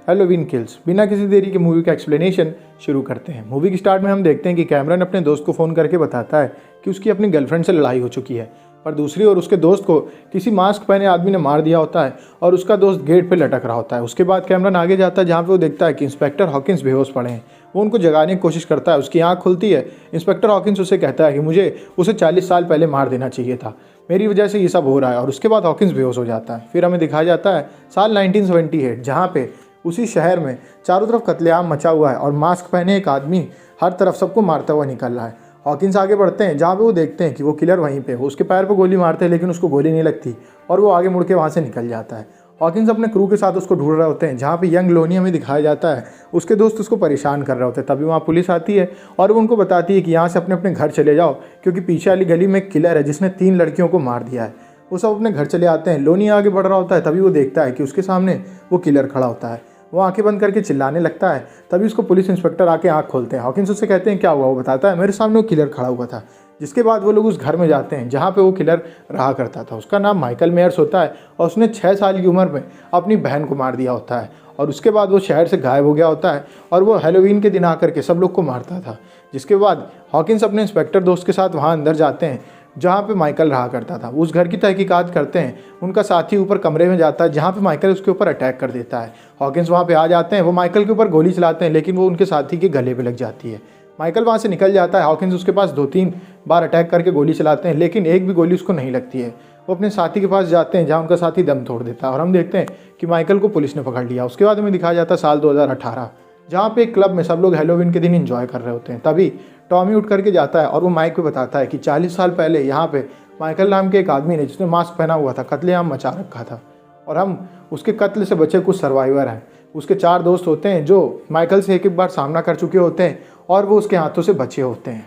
Halloween kills. बिना किसी देरी के मूवी का एक्सप्लेनेशन शुरू करते हैं। मूवी की स्टार्ट में हम देखते हैं कि कैमरन अपने दोस्त को फ़ोन करके बताता है कि उसकी अपनी गर्लफ्रेंड से लड़ाई हो चुकी है, पर दूसरी ओर उसके दोस्त को किसी मास्क पहने आदमी ने मार दिया होता है और उसका दोस्त गेट पे लटक रहा होता है। उसके बाद कैमरन आगे जाता है जहाँ पे वो देखता है कि इंस्पेक्टर हॉकिंस बेहोश पड़े हैं। वो उनको जगाने की कोशिश करता है, उसकी आँख खुलती है। इंस्पेक्टर हॉकिंस उसे कहता है कि मुझे उसे 40 साल पहले मार देना चाहिए था, मेरी वजह से ये सब हो रहा है। और उसके बाद हॉकिंस बेहोश हो जाता है। फिर हमें दिखाया जाता है साल 1978, जहाँ पे उसी शहर में चारों तरफ कत्लेआम मचा हुआ है और मास्क पहने एक आदमी हर तरफ सबको मारता हुआ निकल रहा है। हॉकिंस आगे बढ़ते हैं जहाँ पे वो देखते हैं कि वो किलर वहीं पे, वो उसके पैर पे गोली मारते हैं लेकिन उसको गोली नहीं लगती और वो आगे मुड़ के वहाँ से निकल जाता है। हॉकिंस अपने क्रू के साथ उसको ढूंढ रहे होते हैं, जहाँ पे यंग लोनी हमें दिखाया जाता है। उसके दोस्त उसको परेशान कर रहे होते हैं। तभी वहाँ पुलिस आती है और वो उनको बताती है कि यहाँ से अपने अपने घर चले जाओ, क्योंकि पीछे वाली गली में एक किलर है जिसने 3 लड़कियों को मार दिया है। वो सब अपने घर चले आते हैं। लोनी आगे बढ़ रहा होता है, तभी वो देखता है कि उसके सामने वो किलर खड़ा होता है। वो आंखें बंद करके चिल्लाने लगता है। तभी उसको पुलिस इंस्पेक्टर आके आंख खोलते हैं। हॉकिंस उससे कहते हैं क्या हुआ। वो बताता है मेरे सामने वो किलर खड़ा हुआ था। जिसके बाद वो लोग उस घर में जाते हैं जहाँ पे वो किलर रहा करता था। उसका नाम माइकल मेयर्स होता है और उसने 6 साल की उम्र में अपनी बहन को मार दिया होता है। और उसके बाद वो शहर से गायब हो गया होता है और वो हैलोवीन के दिन आकर के सब लोग को मारता था। जिसके बाद हॉकिंस अपने इंस्पेक्टर दोस्त के साथ वहाँ अंदर जाते हैं जहाँ पे माइकल रहा करता था। उस घर की तहकीकात करते हैं। उनका साथी ऊपर कमरे में जाता है जहाँ पे माइकल उसके ऊपर अटैक कर देता है। हॉकिंस वहाँ पे आ जाते हैं। वो माइकल के ऊपर गोली चलाते हैं लेकिन वो उनके साथी के गले पे लग जाती है। माइकल वहाँ से निकल जाता है। हॉकिंस उसके पास 2-3 बार अटैक करके गोली चलाते हैं लेकिन एक भी गोली उसको नहीं लगती है। वो अपने साथी के पास जाते हैं जहाँ उनका साथी दम तोड़ देता है और हम देखते हैं कि माइकल को पुलिस ने पकड़ लिया। उसके बाद हमें दिखाया जाता है साल 2018, जहाँ पे एक क्लब में सब लोग हैलोवीन के दिन एंजॉय कर रहे होते हैं। तभी टॉमी उठ करके जाता है और वो माइक पे बताता है कि 40 साल पहले यहाँ पे माइकल नाम के एक आदमी ने, जिसने मास्क पहना हुआ था, कत्लेआम मचा रखा था और हम उसके कत्ल से बचे कुछ सर्वाइवर हैं। उसके 4 दोस्त होते हैं जो माइकल से एक बार सामना कर चुके होते हैं और वो उसके हाथों से बचे होते हैं।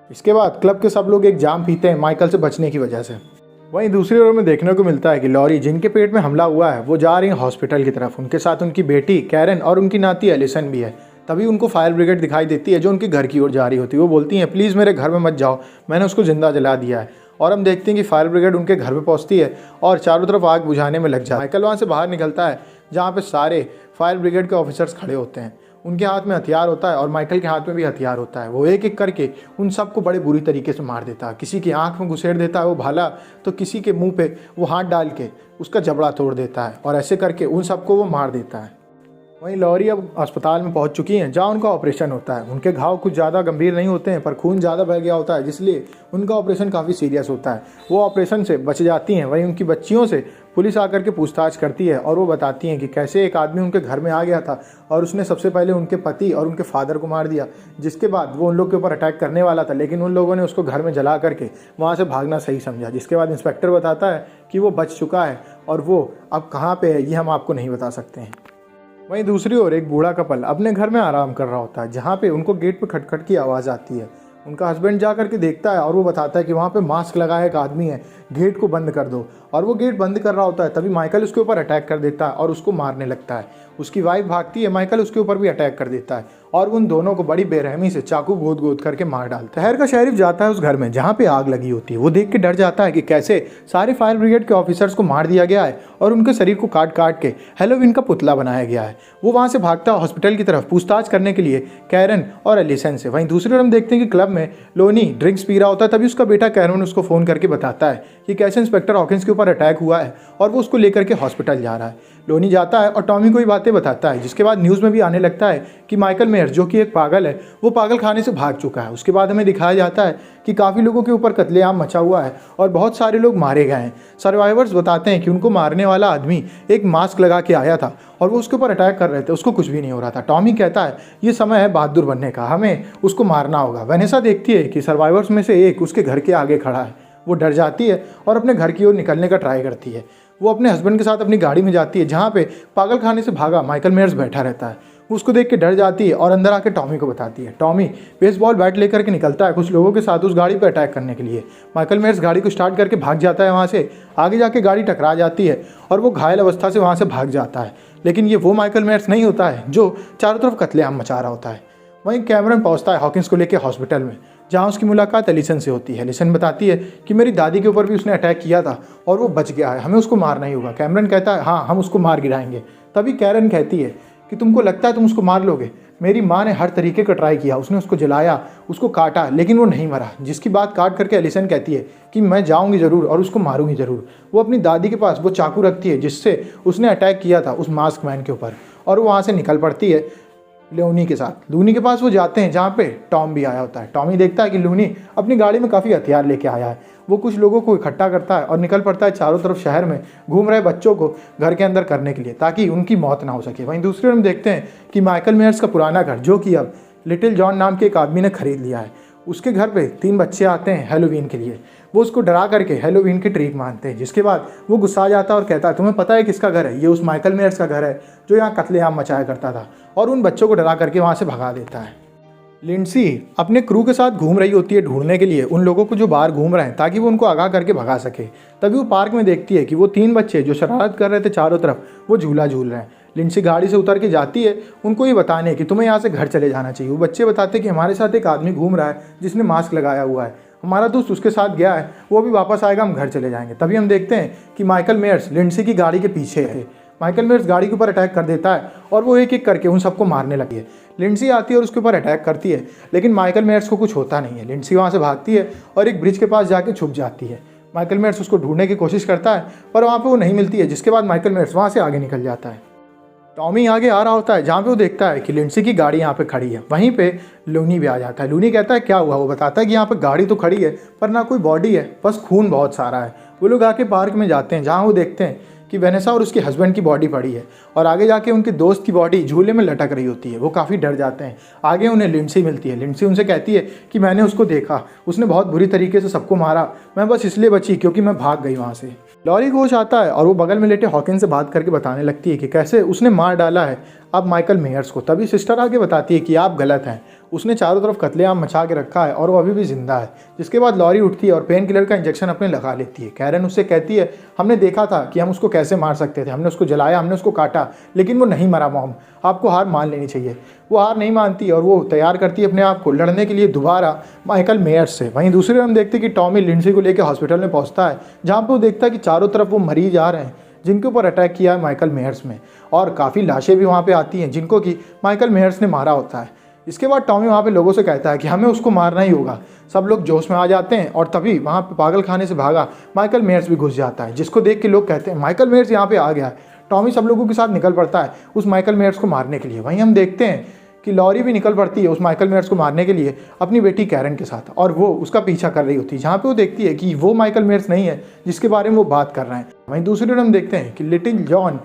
इसके बाद क्लब के सब लोग एक जाम पीते हैं माइकल से बचने की वजह से। वहीं दूसरी ओर में देखने को मिलता है कि लॉरी, जिनके पेट में हमला हुआ है, वो जा रही है हॉस्पिटल की तरफ। उनके साथ उनकी बेटी कैरन और उनकी नाती एलिसन भी है। तभी उनको फायर ब्रिगेड दिखाई देती है जो उनके घर की ओर जा रही होती है। वो बोलती हैं प्लीज़ मेरे घर में मत जाओ, मैंने उसको जिंदा जला दिया है। और हम देखते हैं कि फायर ब्रिगेड उनके घर पे पहुंचती है और चारों तरफ आग बुझाने में लग जाता है। माइकल वहाँ से बाहर निकलता है जहाँ पे सारे फायर ब्रिगेड के ऑफिसर्स खड़े होते हैं। उनके हाथ में हथियार होता है और माइकल के हाथ में भी हथियार होता है। वो एक एक करके उन सबको बड़े बुरी तरीके से मार देता है। किसी की आंख में घुसेड़ देता है वो भाला, तो किसी के मुंह पे वो हाथ डाल के उसका जबड़ा तोड़ देता है और ऐसे करके उन सबको वो मार देता है। वहीं लॉरी अब अस्पताल में पहुंच चुकी हैं जहां उनका ऑपरेशन होता है। उनके घाव कुछ ज़्यादा गंभीर नहीं होते हैं पर खून ज़्यादा बह गया होता है, जिसलिए उनका ऑपरेशन काफ़ी सीरियस होता है। वो ऑपरेशन से बच जाती हैं। वहीं उनकी बच्चियों से पुलिस आकर के पूछताछ करती है और वो बताती हैं कि कैसे एक आदमी उनके घर में आ गया था और उसने सबसे पहले उनके पति और उनके फादर को मार दिया। जिसके बाद वो उन लोग के ऊपर अटैक करने वाला था लेकिन उन लोगों ने उसको घर में जला करके वहाँ से भागना सही समझा। जिसके बाद इंस्पेक्टर बताता है कि वो बच चुका है और वो अब कहाँ पे है ये हम आपको नहीं बता सकते हैं। वहीं दूसरी ओर एक बूढ़ा कपल अपने घर में आराम कर रहा होता है जहाँ पे उनको गेट पे खटखट की आवाज़ आती है। उनका हस्बैंड जा करके देखता है और वो बताता है कि वहाँ पे मास्क लगाया एक आदमी है, गेट को बंद कर दो। और वो गेट बंद कर रहा होता है तभी माइकल उसके ऊपर अटैक कर देता है और उसको मारने लगता है। उसकी वाइफ भागती है, माइकल उसके ऊपर भी अटैक कर देता है और उन दोनों को बड़ी बेरहमी से चाकू गोद गोद करके मार डालता है। शहर का शेरिफ जाता है उस घर में जहाँ पे आग लगी होती है। वो देख के डर जाता है कि कैसे सारे फायर ब्रिगेड के ऑफिसर्स को मार दिया गया है और उनके शरीर को काट काट के हैलोवीन का पुतला बनाया गया है। वो वहाँ से भागता है हॉस्पिटल की तरफ पूछताछ करने के लिए कैरन और एलिसन से। वहीं दूसरी ओर हम देखते हैं कि क्लब में लोनी ड्रिंक्स पी रहा होता है। तभी उसका बेटा कैरन उसको फ़ोन करके बताता है कि कैसे इंस्पेक्टर हॉकिंस के ऊपर अटैक हुआ है और वो उसको लेकर के हॉस्पिटल जा रहा है। लोनी जाता है और टॉमी को ये बातें बताता है। जिसके बाद न्यूज़ में भी आने लगता है कि माइकल मेयर्स, जो कि एक पागल है, वो पागल खाने से भाग चुका है। उसके बाद हमें दिखाया जाता है कि काफ़ी लोगों के ऊपर कत्लेआम मचा हुआ है और बहुत सारे लोग मारे गए हैं। सर्वाइवर्स बताते हैं कि उनको मारने वाला आदमी एक मास्क लगा के आया था और वो उसके ऊपर अटैक कर रहे थे, उसको कुछ भी नहीं हो रहा था। टॉमी कहता है ये समय है बहादुर बनने का, हमें उसको मारना होगा। वेनेसा देखती है कि सर्वाइवर्स में से एक उसके घर के आगे खड़ा है। वो डर जाती है और अपने घर की ओर निकलने का ट्राई करती है। वो अपने हस्बैंड के साथ अपनी गाड़ी में जाती है जहाँ पे पागल खाने से भागा माइकल मेयर्स बैठा रहता है। उसको देख के डर जाती है और अंदर आके टॉमी को बताती है। टॉमी बेसबॉल बैट लेकर के निकलता है कुछ लोगों के साथ उस गाड़ी पर अटैक करने के लिए। माइकल मेयर्स गाड़ी को स्टार्ट करके भाग जाता है वहाँ से। आगे जाके गाड़ी टकरा जाती है और वो घायल अवस्था से वहाँ से भाग जाता है। लेकिन ये वो माइकल मेयर्स नहीं होता है जो चारों तरफ कत्लेआम मचा रहा होता है। वहीं कैमरन पहुँचता है हॉकिंस को लेकर हॉस्पिटल में जहाँ उसकी मुलाकात एलिसन से होती है। एलिसन बताती है कि मेरी दादी के ऊपर भी उसने अटैक किया था और वो बच गया है, हमें उसको मारना ही होगा। कैमरन कहता है हाँ हम उसको मार गिराएंगे। तभी कैरन कहती है कि तुमको लगता है तुम उसको मार लोगे? मेरी माँ ने हर तरीके का ट्राई किया, उसने उसको जलाया, उसको काटा, लेकिन वो नहीं मरा। जिसकी बात काट करके एलिसन कहती है कि मैं जाऊंगी ज़रूर और उसको मारूंगी ज़रूर। वो अपनी दादी के पास वो चाकू रखती है जिससे उसने अटैक किया था उस मास्क मैन के ऊपर, और वो वहाँ से निकल पड़ती है लूनी के साथ। लूनी के पास वो जाते हैं जहाँ पे टॉम भी आया होता है। टॉमी देखता है कि लूनी अपनी गाड़ी में काफ़ी हथियार लेके आया है। वो कुछ लोगों को इकट्ठा करता है और निकल पड़ता है चारों तरफ शहर में घूम रहे बच्चों को घर के अंदर करने के लिए, ताकि उनकी मौत ना हो सके। वहीं दूसरी ओर हम देखते हैं कि माइकल मेयर्स का पुराना घर, जो कि अब लिटिल जॉन नाम के एक आदमी ने खरीद लिया है, उसके घर पे 3 बच्चे आते हैं हैलोवीन के लिए। वो उसको डरा करके हैलोवीन की ट्रीट मानते हैं, जिसके बाद वो गुस्सा आ जाता है और कहता है तुम्हें पता है किसका घर है? ये उस माइकल मेयर्स का घर है जो यहाँ कत्लेआम मचाया करता था, और उन बच्चों को डरा करके वहाँ से भगा देता है। लिंडसी अपने क्रू के साथ घूम रही होती है ढूंढने के लिए उन लोगों को जो बाहर घूम रहे हैं, ताकि वो उनको आगाह करके भगा सके। तभी वो पार्क में देखती है कि वो 3 बच्चे जो शरारत कर रहे थे चारों तरफ, वो झूला झूल रहे हैं। लिंडसी गाड़ी से उतर के जाती है उनको ये बताने कि तुम्हें यहाँ से घर चले जाना चाहिए। वो बच्चे बताते कि हमारे साथ एक आदमी घूम रहा है जिसने मास्क लगाया हुआ है, हमारा दोस्त उसके साथ गया है, वो अभी वापस आएगा, हम घर चले जाएंगे। तभी हम देखते हैं कि माइकल मेयर्स लिंडसी की गाड़ी के पीछे है। माइकल मेयर्स गाड़ी के ऊपर अटैक कर देता है और वो एक एक करके उन सबको मारने लगी है। लिंडसी आती है और उसके ऊपर अटैक करती है, लेकिन माइकल मेयर्स को कुछ होता नहीं है। लिंडसी वहाँ से भागती है और एक ब्रिज के पास जाके छुप जाती है। माइकल मेयर्स उसको ढूंढने की कोशिश करता है पर वहाँ पे वो नहीं मिलती है, जिसके बाद माइकल मेयर्स वहाँ से आगे निकल जाता है। टॉमी आगे आ रहा होता है जहाँ पे वो देखता है कि लिंडसी की गाड़ी यहाँ पे खड़ी है। वहीं पे लूनी भी आ जाता है। लूनी कहता है क्या हुआ? वो बताता है कि यहाँ पे गाड़ी तो खड़ी है पर ना कोई बॉडी है, बस खून बहुत सारा है। वो लोग आके पार्क में जाते हैं जहाँ वो देखते हैं कि वेनेसा और उसके हस्बैंड की बॉडी पड़ी है, और आगे जाके उनके दोस्त की बॉडी झूले में लटक रही होती है। वो काफ़ी डर जाते हैं। आगे उन्हें लिंडसी मिलती है। लिंडसी उनसे कहती है कि मैंने उसको देखा, उसने बहुत बुरी तरीके से सबको मारा, मैं बस इसलिए बची क्योंकि मैं भाग गई वहाँ से। लॉरी होश आता है और वो बगल में लेटे हॉकिन से बात करके बताने लगती है कि कैसे उसने मार डाला है अब माइकल मेयर्स को। तभी सिस्टर आके बताती है कि आप गलत हैं, उसने चारों तरफ कत्लेआम मचा के रखा है और वो अभी भी जिंदा है। जिसके बाद लॉरी उठती है और पेन किलर का इंजेक्शन अपने लगा लेती है। कैरन उससे कहती है हमने देखा था कि हम उसको कैसे मार सकते थे, हमने उसको जलाया, हमने उसको काटा, लेकिन वो नहीं मरा मॉम, आपको हार मान लेनी चाहिए। वो हार नहीं मानती और वो तैयार करती है अपने आप को लड़ने के लिए दोबारा माइकल मेयर्स से। वहीं दूसरी ओर हम देखते हैं कि टॉमी लिंडसी को लेकर हॉस्पिटल में पहुंचता है, जहाँ पर वो देखता है कि चारों तरफ वो मरीज आ रहे हैं जिनके ऊपर अटैक किया है माइकल मेयर्स में, और काफ़ी लाशें भी वहाँ पे आती हैं जिनको कि माइकल मेयर्स ने मारा होता है। इसके बाद टॉमी वहाँ पे लोगों से कहता है कि हमें उसको मारना ही होगा। सब लोग जोश में आ जाते हैं और तभी वहाँ पे पागल खाने से भागा माइकल मेयर्स भी घुस जाता है, जिसको देख के लोग कहते हैं माइकल मेयर्स यहाँ पे आ गया है। टॉमी सब लोगों के साथ निकल पड़ता है उस माइकल मेयर्स को मारने के लिए। वहीं हम देखते हैं कि लॉरी भी निकल पड़ती है उस माइकल मेयर्स को मारने के लिए अपनी बेटी कैरन के साथ, और वो उसका पीछा कर रही होती है, जहाँ पे वो देखती है कि वो माइकल मेयर्स नहीं है जिसके बारे में वो बात कर रहे हैं। वहीं दूसरी ओर हम देखते हैं कि लिटिल जॉन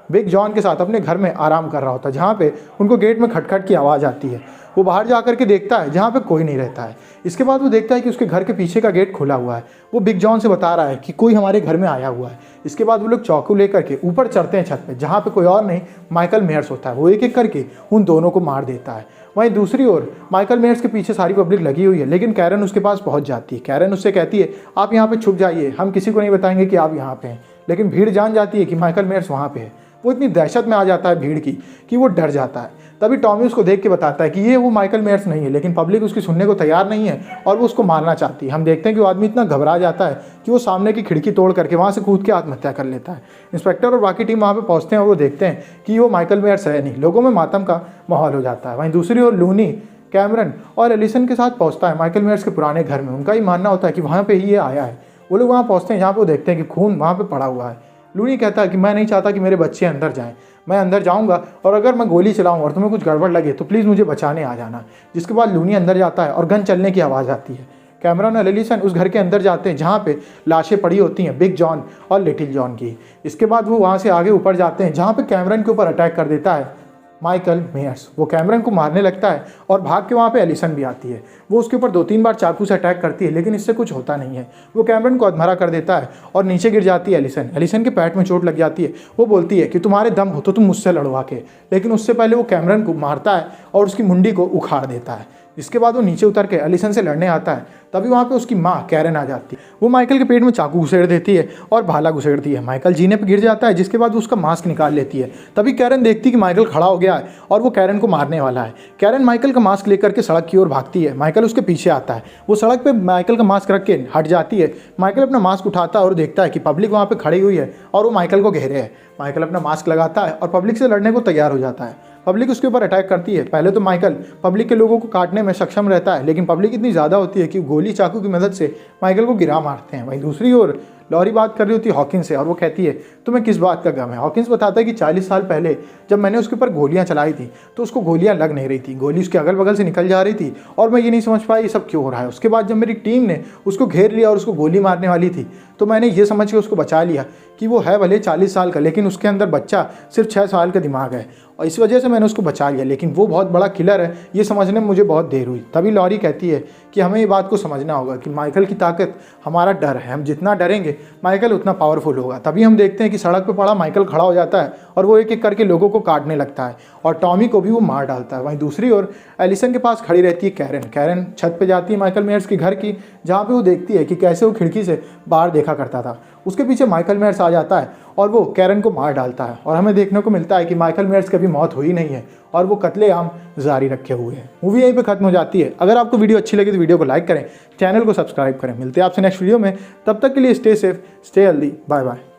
बिग जॉन के साथ अपने घर में आराम कर रहा होता है, जहाँ पे उनको गेट में खटखट की आवाज़ आती है। वो बाहर जा कर के देखता है जहाँ पे कोई नहीं रहता है। इसके बाद वो देखता है कि उसके घर के पीछे का गेट खुला हुआ है। वो बिग जॉन से बता रहा है कि कोई हमारे घर में आया हुआ है। इसके बाद वो लोग चाकू लेकर के ऊपर चढ़ते हैं छत पे, जहाँ पे कोई और नहीं माइकल मेयर्स होता है। वो एक एक करके उन दोनों को मार देता है। वहीं दूसरी ओर माइकल मेयर्स के पीछे सारी पब्लिक लगी हुई है, लेकिन कैरन उसके पास पहुंच जाती है। कैरन उससे कहती है आप यहाँ पे छुप जाइए, हम किसी को नहीं बताएंगे कि आप यहाँ पे हैं। लेकिन भीड़ जान जाती है कि माइकल मेयर्स वहाँ पे है। वो इतनी दहशत में आ जाता है भीड़ की कि वो डर जाता है। तभी टॉमी उसको देख के बताता है कि ये वो माइकल मेयर्स नहीं है, लेकिन पब्लिक उसकी सुनने को तैयार नहीं है और वो उसको मारना चाहती है। हम देखते हैं कि वो आदमी इतना घबरा जाता है कि वो सामने की खिड़की तोड़ करके वहाँ से कूद के आत्महत्या कर लेता है। इंस्पेक्टर और बाकी टीम वहाँ पे पहुँचते हैं और वो देखते हैं कि वो माइकल मेयर्स है नहीं। लोगों में मातम का माहौल हो जाता है। वहीं दूसरी ओर लूनी, कैमरन और एलिसन के साथ पहुँचता है माइकल मेयर्स के पुराने घर में। उनका ही मानना होता है कि वहाँ पर ही ये आया है। वो लोग वहाँ पहुँचते हैं जहाँ पर वो देखते हैं कि खून वहाँ पर पड़ा हुआ है। लूनी कहता है कि मैं नहीं चाहता कि मेरे बच्चे अंदर जाएं, मैं अंदर जाऊंगा और अगर मैं गोली चलाऊं और तुम्हें कुछ गड़बड़ लगे तो प्लीज़ मुझे बचाने आ जाना। जिसके बाद लूनी अंदर जाता है और गन चलने की आवाज़ आती है। कैमरन और एलिसन उस घर के अंदर जाते हैं जहाँ पे लाशें पड़ी होती हैं बिग जॉन और लिटिल जॉन की। इसके बाद वो वहाँ से आगे ऊपर जाते हैं जहाँ पे कैमरन के ऊपर अटैक कर देता है माइकल मेयर्स। वो कैमरन को मारने लगता है और भाग के वहाँ पे एलिसन भी आती है। वो उसके ऊपर 2-3 बार चाकू से अटैक करती है, लेकिन इससे कुछ होता नहीं है। वो कैमरन को अधमरा कर देता है और नीचे गिर जाती है एलिसन। एलिसन के पैर में चोट लग जाती है। वो बोलती है कि तुम्हारे दम हो तो तुम मुझसे लड़वा के, लेकिन उससे पहले वो कैमरन को मारता है और उसकी मुंडी को उखाड़ देता है। जिसके बाद वो नीचे उतर के एलिसन से लड़ने आता है। तभी वहाँ पे उसकी माँ कैरन आ जाती है। वो माइकल के पेट में चाकू घुसेड़ देती है और भाला घुसेड़ती है। माइकल जीने पे गिर जाता है, जिसके बाद वो उसका मास्क निकाल लेती है। तभी कैरन देखती है कि माइकल खड़ा हो गया है और वो कैरन को मारने वाला है। कैरन माइकल का मास्क लेकर के सड़क की ओर भागती है। माइकल उसके पीछे आता है। वो सड़क पर माइकल का मास्क रख के हट जाती है। माइकल अपना मास्क उठाता है और देखता है कि पब्लिक वहाँ पर खड़ी हुई है और वो माइकल को घेरे है। माइकल अपना मास्क लगाता है और पब्लिक से लड़ने को तैयार हो जाता है। पब्लिक उसके ऊपर अटैक करती है। पहले तो माइकल पब्लिक के लोगों को काटने में सक्षम रहता है, लेकिन पब्लिक इतनी ज़्यादा होती है कि गोली चाकू की मदद से माइकल को गिरा मारते हैं। वहीं दूसरी ओर लॉरी बात कर रही होती है हॉकिंस से और वो कहती है तुम्हें किस बात का गम है। हॉकिंस बताता है कि 40 साल पहले जब मैंने उसके ऊपर गोलियां चलाई थी तो उसको गोलियां लग नहीं रही थी, गोली उसके अगल बगल से निकल जा रही थी और मैं ये नहीं समझ पाया ये सब क्यों हो रहा है। उसके बाद जब मेरी टीम ने उसको घेर लिया और उसको गोली मारने वाली थी तो मैंने ये समझ के उसको बचा लिया कि वो है भले 40 साल का, लेकिन उसके अंदर बच्चा सिर्फ 6 साल का दिमाग है और इस वजह से मैंने उसको बचा लिया, लेकिन वो बहुत बड़ा किलर है, ये समझने में मुझे बहुत देर हुई। तभी लॉरी कहती है कि हमें ये बात को समझना होगा कि माइकल की ताकत हमारा डर है, हम जितना डरेंगे माइकल उतना पावरफुल होगा। तभी हम देखते हैं कि सड़क पर पड़ा माइकल खड़ा हो जाता है और वो एक एक करके लोगों को काटने लगता है और टॉमी को भी वो मार डालता है। वहीं दूसरी ओर एलिसन के पास खड़ी रहती है कैरन छत पे जाती है माइकल मेयर्स के घर की, जहाँ पे वो देखती है कि कैसे वो खिड़की से बाहर देखा करता था। उसके पीछे माइकल मेयर्स आ जाता है और वो कैरन को मार डालता है और हमें देखने को मिलता है कि माइकल मेयर्स की अभी मौत हुई नहीं है और वो कत्लेआम जारी रखे हुए हैं। मूवी यहीं पे खत्म हो जाती है। अगर आपको वीडियो अच्छी लगी तो वीडियो को लाइक करें, चैनल को सब्सक्राइब करें। मिलते हैं आपसे नेक्स्ट वीडियो में, तब तक के लिए stay safe, stay healthy, bye bye.